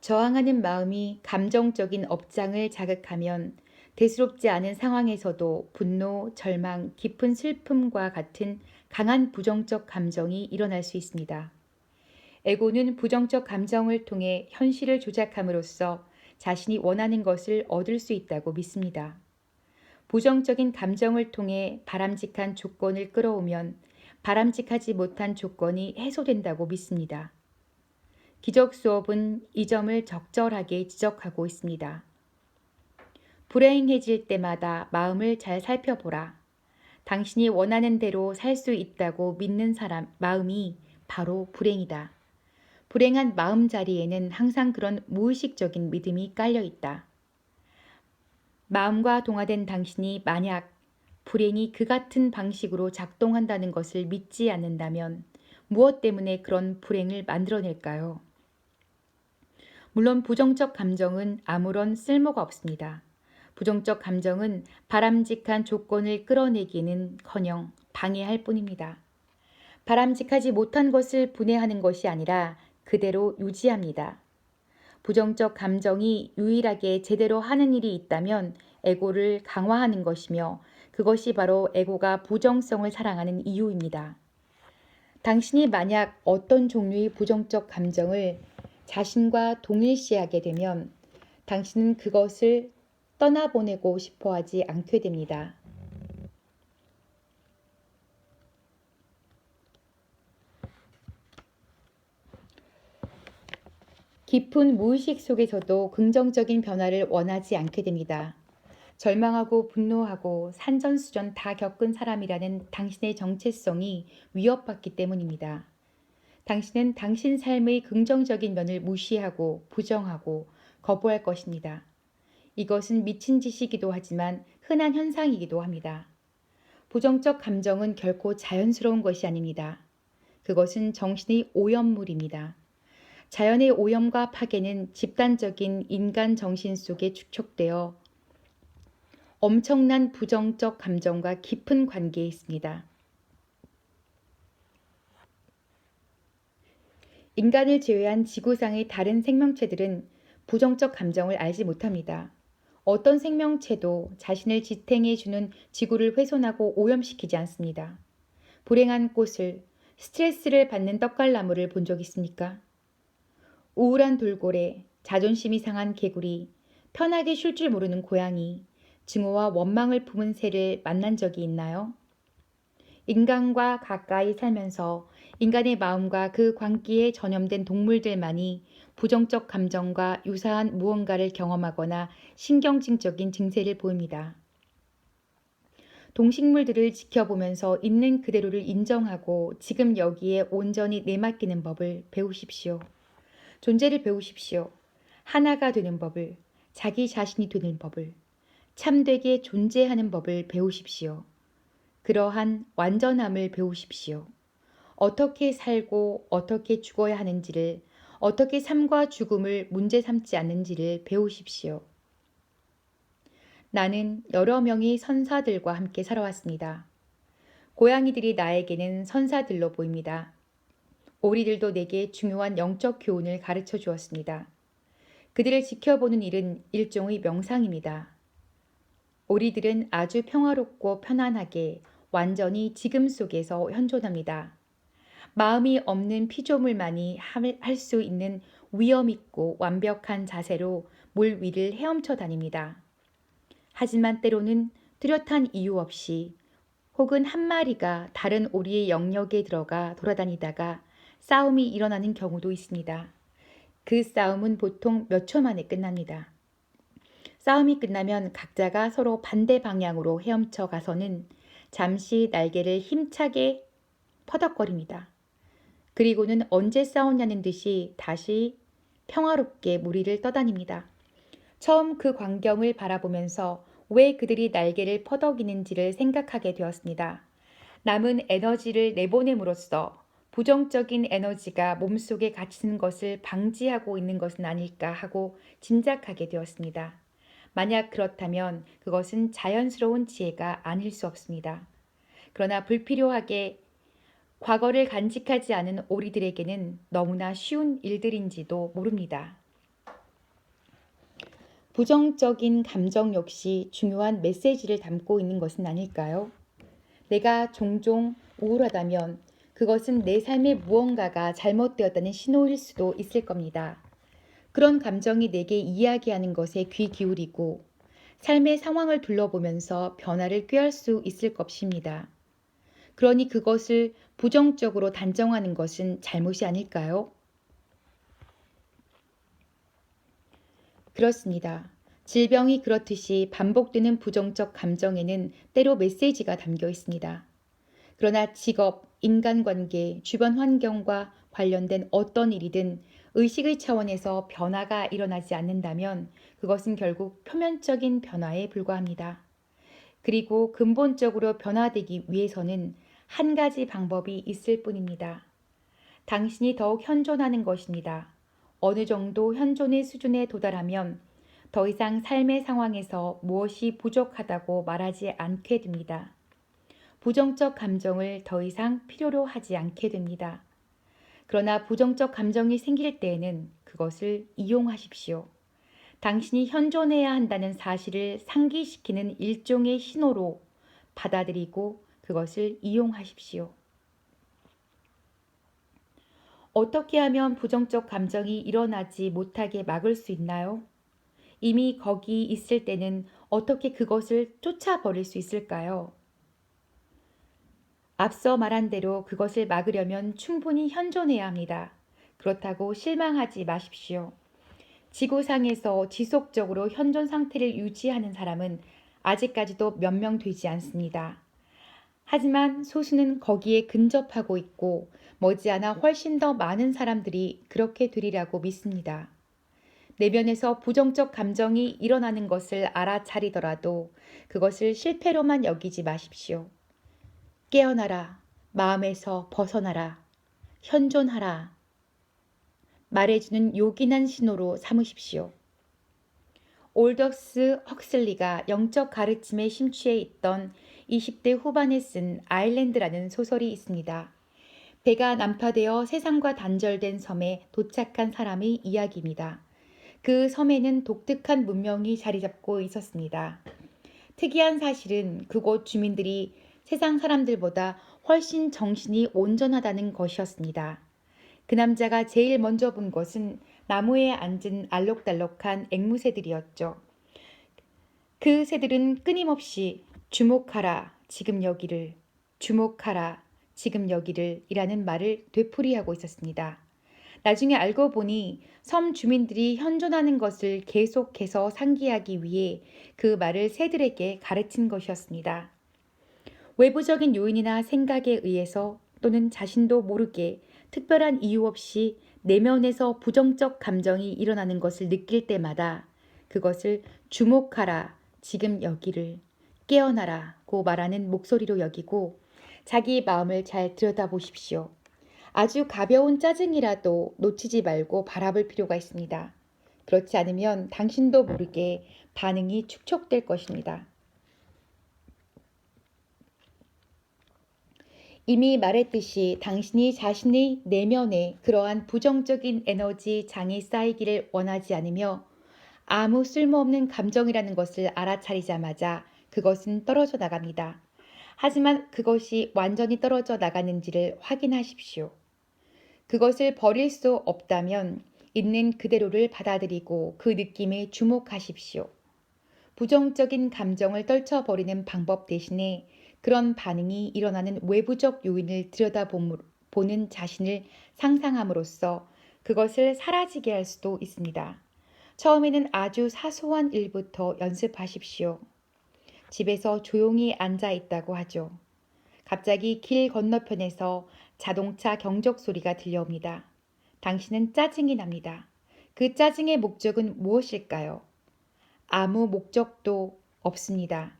[SPEAKER 1] 저항하는 마음이 감정적인 업장을 자극하면 대수롭지 않은 상황에서도 분노, 절망, 깊은 슬픔과 같은 강한 부정적 감정이 일어날 수 있습니다. 에고는 부정적 감정을 통해 현실을 조작함으로써 자신이 원하는 것을 얻을 수 있다고 믿습니다. 부정적인 감정을 통해 바람직한 조건을 끌어오면 바람직하지 못한 조건이 해소된다고 믿습니다. 기적 수업은 이 점을 적절하게 지적하고 있습니다. 불행해질 때마다 마음을 잘 살펴보라. 당신이 원하는 대로 살 수 있다고 믿는 사람 마음이 바로 불행이다. 불행한 마음자리에는 항상 그런 무의식적인 믿음이 깔려 있다. 마음과 동화된 당신이 만약 불행이 그 같은 방식으로 작동한다는 것을 믿지 않는다면 무엇 때문에 그런 불행을 만들어낼까요? 물론 부정적 감정은 아무런 쓸모가 없습니다. 부정적 감정은 바람직한 조건을 끌어내기는커녕 방해할 뿐입니다. 바람직하지 못한 것을 분해하는 것이 아니라 그대로 유지합니다. 부정적 감정이 유일하게 제대로 하는 일이 있다면 에고를 강화하는 것이며 그것이 바로 에고가 부정성을 사랑하는 이유입니다. 당신이 만약 어떤 종류의 부정적 감정을 자신과 동일시하게 되면 당신은 그것을 떠나보내고 싶어 하지 않게 됩니다. 깊은 무의식 속에서도 긍정적인 변화를 원하지 않게 됩니다. 절망하고 분노하고 산전수전 다 겪은 사람이라는 당신의 정체성이 위협받기 때문입니다. 당신은 당신 삶의 긍정적인 면을 무시하고 부정하고 거부할 것입니다. 이것은 미친 짓이기도 하지만 흔한 현상이기도 합니다. 부정적 감정은 결코 자연스러운 것이 아닙니다. 그것은 정신의 오염물입니다. 자연의 오염과 파괴는 집단적인 인간 정신 속에 축적되어 엄청난 부정적 감정과 깊은 관계에 있습니다. 인간을 제외한 지구상의 다른 생명체들은 부정적 감정을 알지 못합니다. 어떤 생명체도 자신을 지탱해주는 지구를 훼손하고 오염시키지 않습니다. 불행한 꽃을, 스트레스를 받는 떡갈나무를 본 적 있습니까? 우울한 돌고래, 자존심이 상한 개구리, 편하게 쉴 줄 모르는 고양이, 증오와 원망을 품은 새를 만난 적이 있나요? 인간과 가까이 살면서 인간의 마음과 그 광기에 전염된 동물들만이 부정적 감정과 유사한 무언가를 경험하거나 신경증적인 증세를 보입니다. 동식물들을 지켜보면서 있는 그대로를 인정하고 지금 여기에 온전히 내맡기는 법을 배우십시오. 존재를 배우십시오. 하나가 되는 법을, 자기 자신이 되는 법을, 참되게 존재하는 법을 배우십시오. 그러한 완전함을 배우십시오. 어떻게 살고 어떻게 죽어야 하는지를, 어떻게 삶과 죽음을 문제 삼지 않는지를 배우십시오. 나는 여러 명의 선사들과 함께 살아왔습니다. 고양이들이 나에게는 선사들로 보입니다. 오리들도 내게 중요한 영적 교훈을 가르쳐 주었습니다. 그들을 지켜보는 일은 일종의 명상입니다. 오리들은 아주 평화롭고 편안하게 완전히 지금 속에서 현존합니다. 마음이 없는 피조물만이 할 수 있는 위엄 있고 완벽한 자세로 물 위를 헤엄쳐 다닙니다. 하지만 때로는 뚜렷한 이유 없이 혹은 한 마리가 다른 오리의 영역에 들어가 돌아다니다가 싸움이 일어나는 경우도 있습니다. 그 싸움은 보통 몇 초 만에 끝납니다. 싸움이 끝나면 각자가 서로 반대 방향으로 헤엄쳐 가서는 잠시 날개를 힘차게 퍼덕거립니다. 그리고는 언제 싸웠냐는 듯이 다시 평화롭게 무리를 떠다닙니다. 처음 그 광경을 바라보면서 왜 그들이 날개를 퍼덕이는지를 생각하게 되었습니다. 남은 에너지를 내보냄으로써 부정적인 에너지가 몸속에 갇히는 것을 방지하고 있는 것은 아닐까 하고 짐작하게 되었습니다. 만약 그렇다면 그것은 자연스러운 지혜가 아닐 수 없습니다. 그러나 불필요하게 과거를 간직하지 않은 오리들에게는 너무나 쉬운 일들인지도 모릅니다. 부정적인 감정 역시 중요한 메시지를 담고 있는 것은 아닐까요? 내가 종종 우울하다면 그것은 내 삶의 무언가가 잘못되었다는 신호일 수도 있을 겁니다. 그런 감정이 내게 이야기하는 것에 귀 기울이고 삶의 상황을 둘러보면서 변화를 꾀할 수 있을 것입니다. 그러니 그것을 부정적으로 단정하는 것은 잘못이 아닐까요? 그렇습니다. 질병이 그렇듯이 반복되는 부정적 감정에는 때로 메시지가 담겨 있습니다. 그러나 직업, 인간관계, 주변 환경과 관련된 어떤 일이든 의식의 차원에서 변화가 일어나지 않는다면 그것은 결국 표면적인 변화에 불과합니다. 그리고 근본적으로 변화되기 위해서는 한 가지 방법이 있을 뿐입니다. 당신이 더욱 현존하는 것입니다. 어느 정도 현존의 수준에 도달하면 더 이상 삶의 상황에서 무엇이 부족하다고 말하지 않게 됩니다. 부정적 감정을 더 이상 필요로 하지 않게 됩니다. 그러나 부정적 감정이 생길 때에는 그것을 이용하십시오. 당신이 현존해야 한다는 사실을 상기시키는 일종의 신호로 받아들이고 그것을 이용하십시오. 어떻게 하면 부정적 감정이 일어나지 못하게 막을 수 있나요? 이미 거기 있을 때는 어떻게 그것을 쫓아버릴 수 있을까요? 앞서 말한 대로 그것을 막으려면 충분히 현존해야 합니다. 그렇다고 실망하지 마십시오. 지구상에서 지속적으로 현존 상태를 유지하는 사람은 아직까지도 몇 명 되지 않습니다. 하지만 소수는 거기에 근접하고 있고 머지않아 훨씬 더 많은 사람들이 그렇게 되리라고 믿습니다. 내면에서 부정적 감정이 일어나는 것을 알아차리더라도 그것을 실패로만 여기지 마십시오. 깨어나라. 마음에서 벗어나라. 현존하라. 말해주는 요긴한 신호로 삼으십시오. 올더스 헉슬리가 영적 가르침에 심취해 있던 20대 후반에 쓴 아일랜드라는 소설이 있습니다. 배가 난파되어 세상과 단절된 섬에 도착한 사람의 이야기입니다. 그 섬에는 독특한 문명이 자리 잡고 있었습니다. 특이한 사실은 그곳 주민들이 세상 사람들보다 훨씬 정신이 온전하다는 것이었습니다. 그 남자가 제일 먼저 본 것은 나무에 앉은 알록달록한 앵무새들이었죠. 그 새들은 끊임없이 주목하라, 지금 여기를, 주목하라, 지금 여기를 이라는 말을 되풀이하고 있었습니다. 나중에 알고 보니 섬 주민들이 현존하는 것을 계속해서 상기하기 위해 그 말을 새들에게 가르친 것이었습니다. 외부적인 요인이나 생각에 의해서 또는 자신도 모르게 특별한 이유 없이 내면에서 부정적 감정이 일어나는 것을 느낄 때마다 그것을 주목하라, 지금 여기를, 깨어나라고 말하는 목소리로 여기고 자기 마음을 잘 들여다보십시오. 아주 가벼운 짜증이라도 놓치지 말고 바라볼 필요가 있습니다. 그렇지 않으면 당신도 모르게 반응이 축적될 것입니다. 이미 말했듯이 당신이 자신의 내면에 그러한 부정적인 에너지 장이 쌓이기를 원하지 않으며 아무 쓸모없는 감정이라는 것을 알아차리자마자 그것은 떨어져 나갑니다. 하지만 그것이 완전히 떨어져 나가는지를 확인하십시오. 그것을 버릴 수 없다면 있는 그대로를 받아들이고 그 느낌에 주목하십시오. 부정적인 감정을 떨쳐버리는 방법 대신에 그런 반응이 일어나는 외부적 요인을 들여다보는 자신을 상상함으로써 그것을 사라지게 할 수도 있습니다. 처음에는 아주 사소한 일부터 연습하십시오. 집에서 조용히 앉아 있다고 하죠. 갑자기 길 건너편에서 자동차 경적 소리가 들려옵니다. 당신은 짜증이 납니다. 그 짜증의 목적은 무엇일까요? 아무 목적도 없습니다.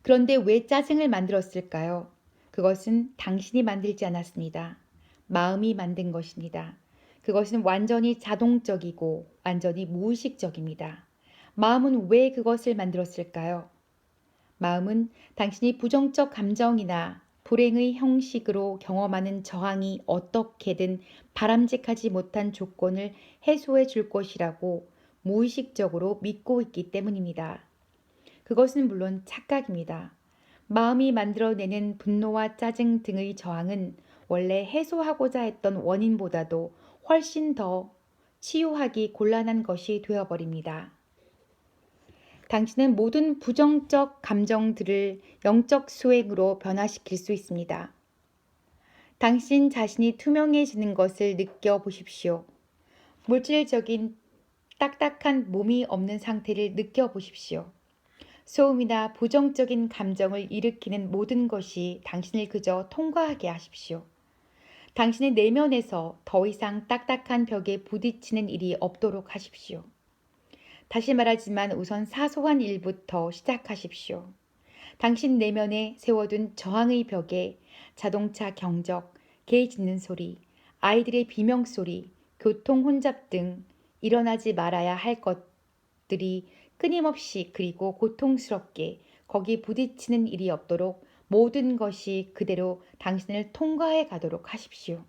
[SPEAKER 1] 그런데 왜 짜증을 만들었을까요? 그것은 당신이 만들지 않았습니다. 마음이 만든 것입니다. 그것은 완전히 자동적이고 완전히 무의식적입니다. 마음은 왜 그것을 만들었을까요? 마음은 당신이 부정적 감정이나 불행의 형식으로 경험하는 저항이 어떻게든 바람직하지 못한 조건을 해소해 줄 것이라고 무의식적으로 믿고 있기 때문입니다. 그것은 물론 착각입니다. 마음이 만들어내는 분노와 짜증 등의 저항은 원래 해소하고자 했던 원인보다도 훨씬 더 치유하기 곤란한 것이 되어버립니다. 당신은 모든 부정적 감정들을 영적 수행으로 변화시킬 수 있습니다. 당신 자신이 투명해지는 것을 느껴보십시오. 물질적인 딱딱한 몸이 없는 상태를 느껴보십시오. 소음이나 부정적인 감정을 일으키는 모든 것이 당신을 그저 통과하게 하십시오. 당신의 내면에서 더 이상 딱딱한 벽에 부딪히는 일이 없도록 하십시오. 다시 말하지만 우선 사소한 일부터 시작하십시오. 당신 내면에 세워둔 저항의 벽에 자동차 경적, 개 짖는 소리, 아이들의 비명소리, 교통 혼잡 등 일어나지 말아야 할 것들이 끊임없이 그리고 고통스럽게 거기 부딪히는 일이 없도록 모든 것이 그대로 당신을 통과해 가도록 하십시오.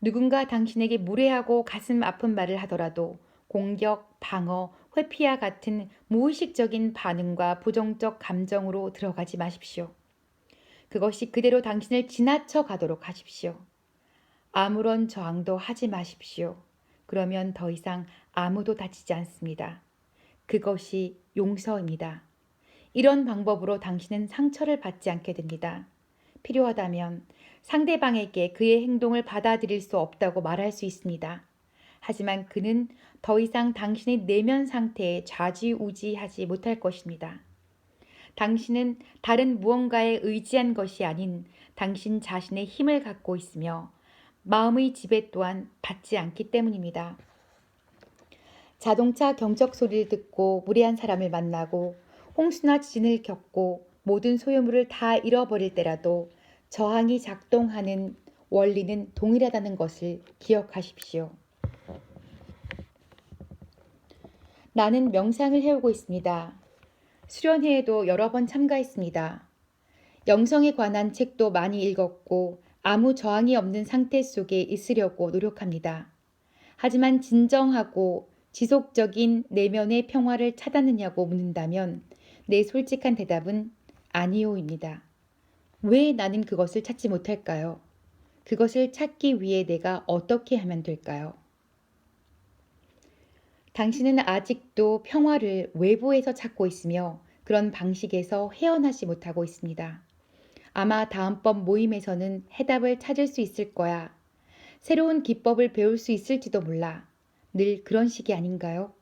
[SPEAKER 1] 누군가 당신에게 무례하고 가슴 아픈 말을 하더라도 공격, 방어, 회피와 같은 무의식적인 반응과 부정적 감정으로 들어가지 마십시오. 그것이 그대로 당신을 지나쳐 가도록 하십시오. 아무런 저항도 하지 마십시오. 그러면 더 이상 아무도 다치지 않습니다. 그것이 용서입니다. 이런 방법으로 당신은 상처를 받지 않게 됩니다. 필요하다면 상대방에게 그의 행동을 받아들일 수 없다고 말할 수 있습니다. 하지만 그는 더 이상 당신의 내면 상태에 좌지우지하지 못할 것입니다. 당신은 다른 무언가에 의지한 것이 아닌 당신 자신의 힘을 갖고 있으며 마음의 지배 또한 받지 않기 때문입니다. 자동차 경적 소리를 듣고 무례한 사람을 만나고 홍수나 지진을 겪고 모든 소유물을 다 잃어버릴 때라도 저항이 작동하는 원리는 동일하다는 것을 기억하십시오. 나는 명상을 해오고 있습니다. 수련회에도 여러 번 참가했습니다. 영성에 관한 책도 많이 읽었고 아무 저항이 없는 상태 속에 있으려고 노력합니다. 하지만 진정하고 지속적인 내면의 평화를 찾았느냐고 묻는다면 내 솔직한 대답은 아니요입니다. 왜 나는 그것을 찾지 못할까요? 그것을 찾기 위해 내가 어떻게 하면 될까요? 당신은 아직도 평화를 외부에서 찾고 있으며 그런 방식에서 헤어나지 못하고 있습니다. 아마 다음번 모임에서는 해답을 찾을 수 있을 거야. 새로운 기법을 배울 수 있을지도 몰라. 늘 그런 식이 아닌가요?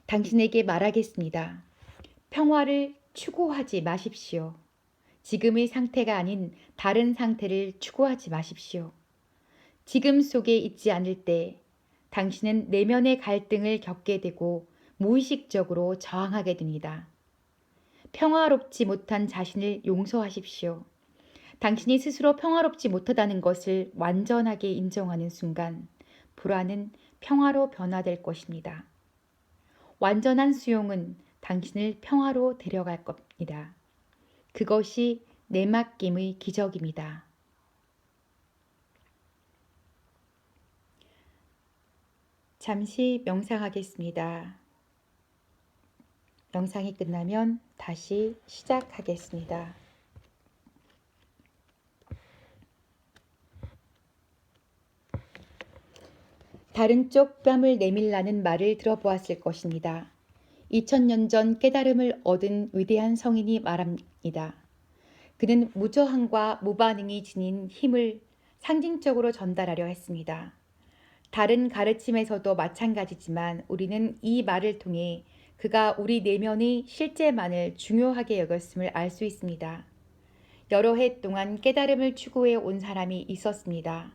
[SPEAKER 1] 당신에게 말하겠습니다. 평화를 추구하지 마십시오. 지금의 상태가 아닌 다른 상태를 추구하지 마십시오. 지금 속에 있지 않을 때 당신은 내면의 갈등을 겪게 되고 무의식적으로 저항하게 됩니다. 평화롭지 못한 자신을 용서하십시오. 당신이 스스로 평화롭지 못하다는 것을 완전하게 인정하는 순간 불안은 평화로 변화될 것입니다. 완전한 수용은 당신을 평화로 데려갈 겁니다. 그것이 내맡김의 기적입니다. 잠시 명상하겠습니다. 명상이 끝나면 다시 시작하겠습니다. 다른 쪽 뺨을 내밀라는 말을 들어보았을 것입니다. 2000년 전 깨달음을 얻은 위대한 성인이 말합니다. 그는 무저항과 무반응이 지닌 힘을 상징적으로 전달하려 했습니다. 다른 가르침에서도 마찬가지지만 우리는 이 말을 통해 그가 우리 내면의 실제만을 중요하게 여겼음을 알 수 있습니다. 여러 해 동안 깨달음을 추구해 온 사람이 있었습니다.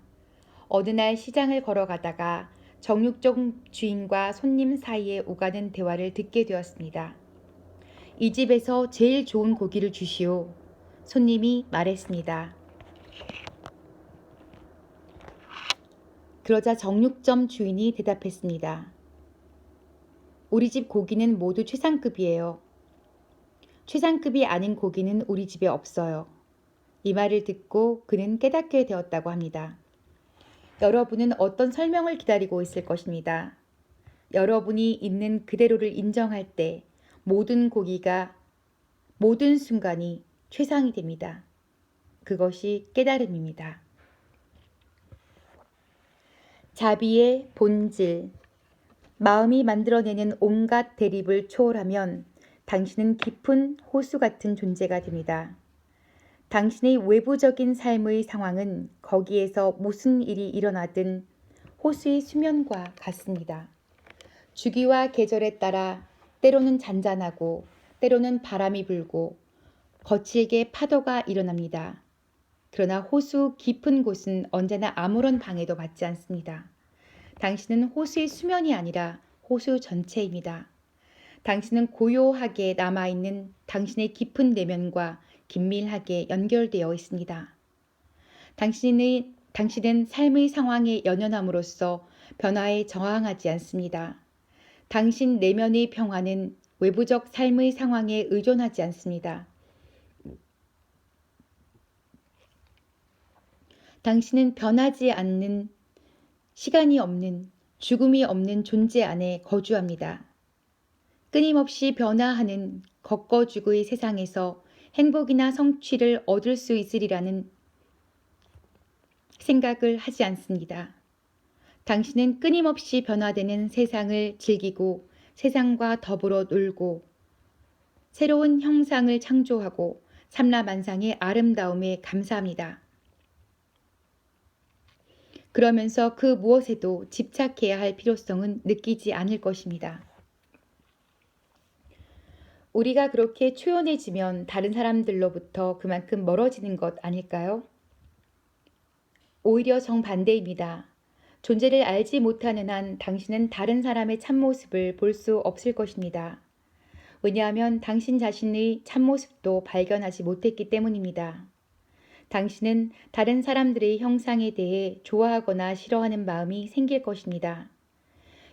[SPEAKER 1] 어느 날 시장을 걸어가다가 정육점 주인과 손님 사이에 오가는 대화를 듣게 되었습니다. 이 집에서 제일 좋은 고기를 주시오. 손님이 말했습니다. 그러자 정육점 주인이 대답했습니다. 우리 집 고기는 모두 최상급이에요. 최상급이 아닌 고기는 우리 집에 없어요. 이 말을 듣고 그는 깨닫게 되었다고 합니다. 여러분은 어떤 설명을 기다리고 있을 것입니다. 여러분이 있는 그대로를 인정할 때 모든 고기가 모든 순간이 최상이 됩니다. 그것이 깨달음입니다. 자비의 본질, 마음이 만들어내는 온갖 대립을 초월하면 당신은 깊은 호수 같은 존재가 됩니다. 당신의 외부적인 삶의 상황은 거기에서 무슨 일이 일어나든 호수의 수면과 같습니다. 주기와 계절에 따라 때로는 잔잔하고 때로는 바람이 불고 거칠게 파도가 일어납니다. 그러나 호수 깊은 곳은 언제나 아무런 방해도 받지 않습니다. 당신은 호수의 수면이 아니라 호수 전체입니다. 당신은 고요하게 남아있는 당신의 깊은 내면과 긴밀하게 연결되어 있습니다. 당신은 삶의 상황에 연연함으로써 변화에 저항하지 않습니다. 당신 내면의 평화는 외부적 삶의 상황에 의존하지 않습니다. 당신은 변하지 않는, 시간이 없는, 죽음이 없는 존재 안에 거주합니다. 끊임없이 변화하는 걷거죽의 세상에서 행복이나 성취를 얻을 수 있으리라는 생각을 하지 않습니다. 당신은 끊임없이 변화되는 세상을 즐기고 세상과 더불어 놀고 새로운 형상을 창조하고 삼라만상의 아름다움에 감사합니다. 그러면서 그 무엇에도 집착해야 할 필요성은 느끼지 않을 것입니다. 우리가 그렇게 초연해지면 다른 사람들로부터 그만큼 멀어지는 것 아닐까요? 오히려 정반대입니다. 존재를 알지 못하는 한 당신은 다른 사람의 참모습을 볼 수 없을 것입니다. 왜냐하면 당신 자신의 참모습도 발견하지 못했기 때문입니다. 당신은 다른 사람들의 형상에 대해 좋아하거나 싫어하는 마음이 생길 것입니다.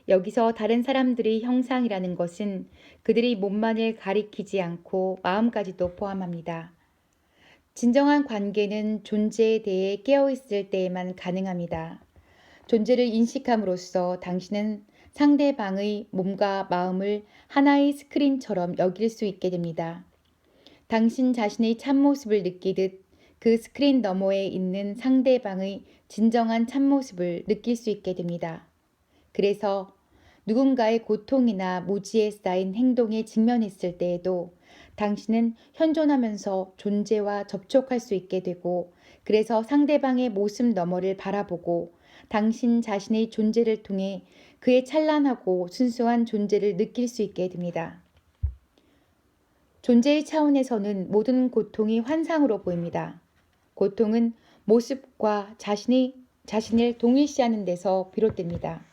[SPEAKER 1] 여기서 다른 사람들의 형상이라는 것은 그들의 몸만을 가리키지 않고 마음까지도 포함합니다. 진정한 관계는 존재에 대해 깨어있을 때에만 가능합니다. 존재를 인식함으로써 당신은 상대방의 몸과 마음을 하나의 스크린처럼 여길 수 있게 됩니다. 당신 자신의 참모습을 느끼듯 그 스크린 너머에 있는 상대방의 진정한 참모습을 느낄 수 있게 됩니다. 그래서 누군가의 고통이나 무지에 쌓인 행동에 직면했을 때에도 당신은 현존하면서 존재와 접촉할 수 있게 되고, 그래서 상대방의 모습 너머를 바라보고 당신 자신의 존재를 통해 그의 찬란하고 순수한 존재를 느낄 수 있게 됩니다. 존재의 차원에서는 모든 고통이 환상으로 보입니다. 고통은 모습과 자신을 동일시하는 데서 비롯됩니다.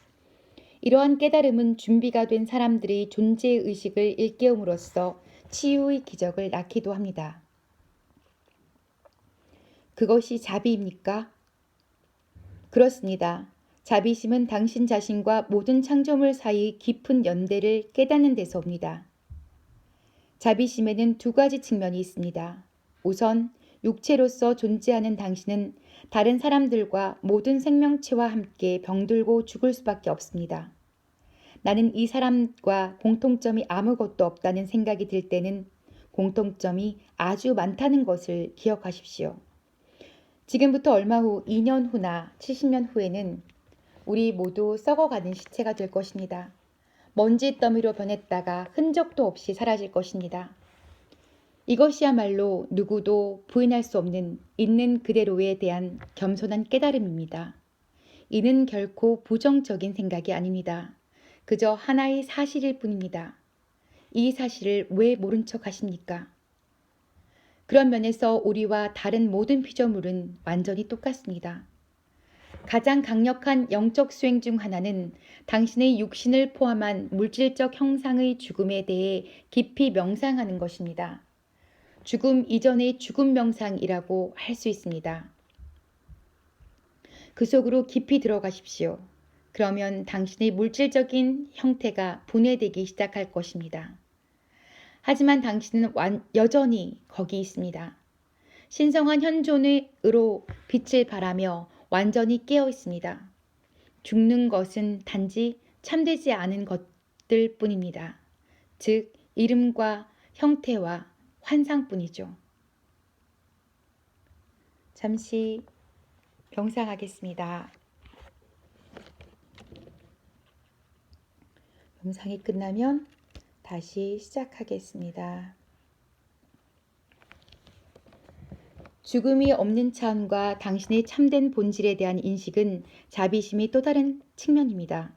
[SPEAKER 1] 이러한 깨달음은 준비가 된 사람들의 존재의식을 일깨움으로써 치유의 기적을 낳기도 합니다. 그것이 자비입니까? 그렇습니다. 자비심은 당신 자신과 모든 창조물 사이의 깊은 연대를 깨닫는 데서 옵니다. 자비심에는 두 가지 측면이 있습니다. 우선 육체로서 존재하는 당신은 다른 사람들과 모든 생명체와 함께 병들고 죽을 수밖에 없습니다. 나는 이 사람과 공통점이 아무것도 없다는 생각이 들 때는 공통점이 아주 많다는 것을 기억하십시오. 지금부터 얼마 후 2년 후나 70년 후에는 우리 모두 썩어가는 시체가 될 것입니다. 먼지 더미로 변했다가 흔적도 없이 사라질 것입니다. 이것이야말로 누구도 부인할 수 없는 있는 그대로에 대한 겸손한 깨달음입니다. 이는 결코 부정적인 생각이 아닙니다. 그저 하나의 사실일 뿐입니다. 이 사실을 왜 모른 척 하십니까? 그런 면에서 우리와 다른 모든 피조물은 완전히 똑같습니다. 가장 강력한 영적 수행 중 하나는 당신의 육신을 포함한 물질적 형상의 죽음에 대해 깊이 명상하는 것입니다. 죽음 이전의 죽음 명상이라고 할 수 있습니다. 그 속으로 깊이 들어가십시오. 그러면 당신의 물질적인 형태가 분해되기 시작할 것입니다. 하지만 당신은 여전히 거기 있습니다. 신성한 현존으로 빛을 발하며 완전히 깨어 있습니다. 죽는 것은 단지 참되지 않은 것들 뿐입니다. 즉, 이름과 형태와 환상뿐이죠. 잠시 명상하겠습니다. 명상이 끝나면 다시 시작하겠습니다. 죽음이 없는 차원과 당신의 참된 본질에 대한 인식은 자비심의 또 다른 측면입니다.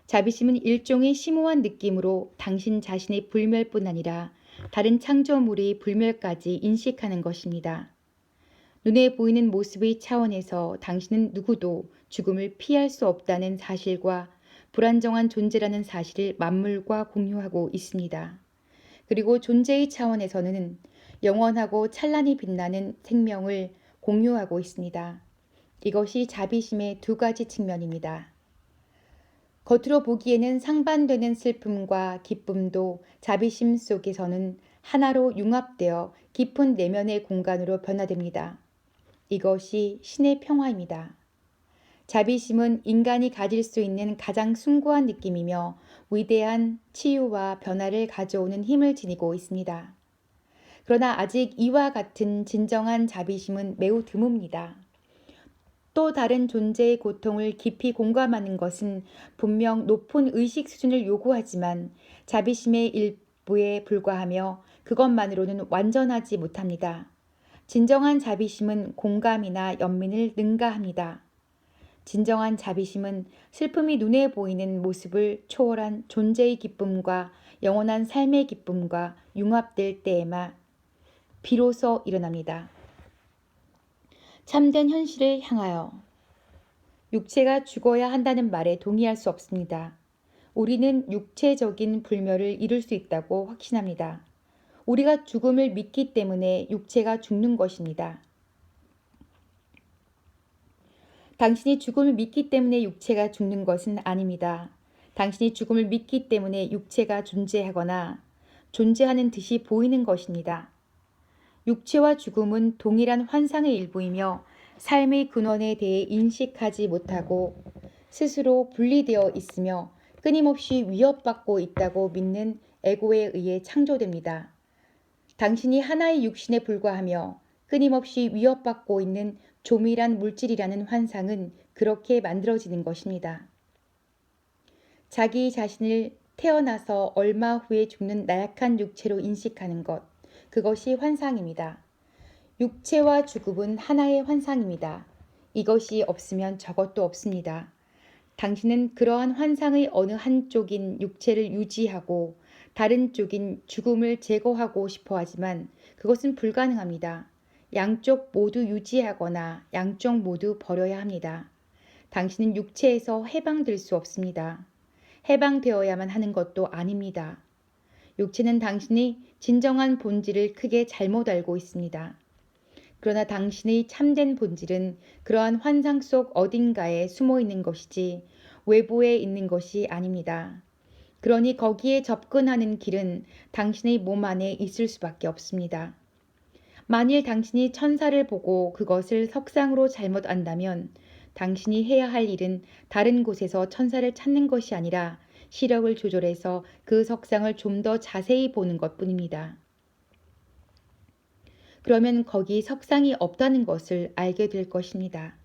[SPEAKER 1] 자비심은 일종의 심오한 느낌으로 당신 자신의 불멸뿐 아니라 다른 창조물의 불멸까지 인식하는 것입니다. 눈에 보이는 모습의 차원에서 당신은 누구도 죽음을 피할 수 없다는 사실과 불안정한 존재라는 사실을 만물과 공유하고 있습니다. 그리고 존재의 차원에서는 영원하고 찬란히 빛나는 생명을 공유하고 있습니다. 이것이 자비심의 두 가지 측면입니다. 겉으로 보기에는 상반되는 슬픔과 기쁨도 자비심 속에서는 하나로 융합되어 깊은 내면의 공간으로 변화됩니다. 이것이 신의 평화입니다. 자비심은 인간이 가질 수 있는 가장 숭고한 느낌이며 위대한 치유와 변화를 가져오는 힘을 지니고 있습니다. 그러나 아직 이와 같은 진정한 자비심은 매우 드뭅니다. 또 다른 존재의 고통을 깊이 공감하는 것은 분명 높은 의식 수준을 요구하지만 자비심의 일부에 불과하며 그것만으로는 완전하지 못합니다. 진정한 자비심은 공감이나 연민을 능가합니다. 진정한 자비심은 슬픔이 눈에 보이는 모습을 초월한 존재의 기쁨과 영원한 삶의 기쁨과 융합될 때에만 비로소 일어납니다. 참된 현실을 향하여 육체가 죽어야 한다는 말에 동의할 수 없습니다. 우리는 육체적인 불멸을 이룰 수 있다고 확신합니다. 우리가 죽음을 믿기 때문에 육체가 죽는 것입니다. 당신이 죽음을 믿기 때문에 육체가 죽는 것은 아닙니다. 당신이 죽음을 믿기 때문에 육체가 존재하거나 존재하는 듯이 보이는 것입니다. 육체와 죽음은 동일한 환상의 일부이며 삶의 근원에 대해 인식하지 못하고 스스로 분리되어 있으며 끊임없이 위협받고 있다고 믿는 에고에 의해 창조됩니다. 당신이 하나의 육신에 불과하며 끊임없이 위협받고 있는 조밀한 물질이라는 환상은 그렇게 만들어지는 것입니다. 자기 자신을 태어나서 얼마 후에 죽는 나약한 육체로 인식하는 것, 그것이 환상입니다. 육체와 죽음은 하나의 환상입니다. 이것이 없으면 저것도 없습니다. 당신은 그러한 환상의 어느 한쪽인 육체를 유지하고 다른 쪽인 죽음을 제거하고 싶어 하지만 그것은 불가능합니다. 양쪽 모두 유지하거나 양쪽 모두 버려야 합니다. 당신은 육체에서 해방될 수 없습니다. 해방되어야만 하는 것도 아닙니다. 육체는 당신이 진정한 본질을 크게 잘못 알고 있습니다. 그러나 당신의 참된 본질은 그러한 환상 속 어딘가에 숨어 있는 것이지 외부에 있는 것이 아닙니다. 그러니 거기에 접근하는 길은 당신의 몸 안에 있을 수밖에 없습니다. 만일 당신이 천사를 보고 그것을 석상으로 잘못 안다면 당신이 해야 할 일은 다른 곳에서 천사를 찾는 것이 아니라 시력을 조절해서 그 석상을 좀 더 자세히 보는 것뿐입니다. 그러면 거기 석상이 없다는 것을 알게 될 것입니다.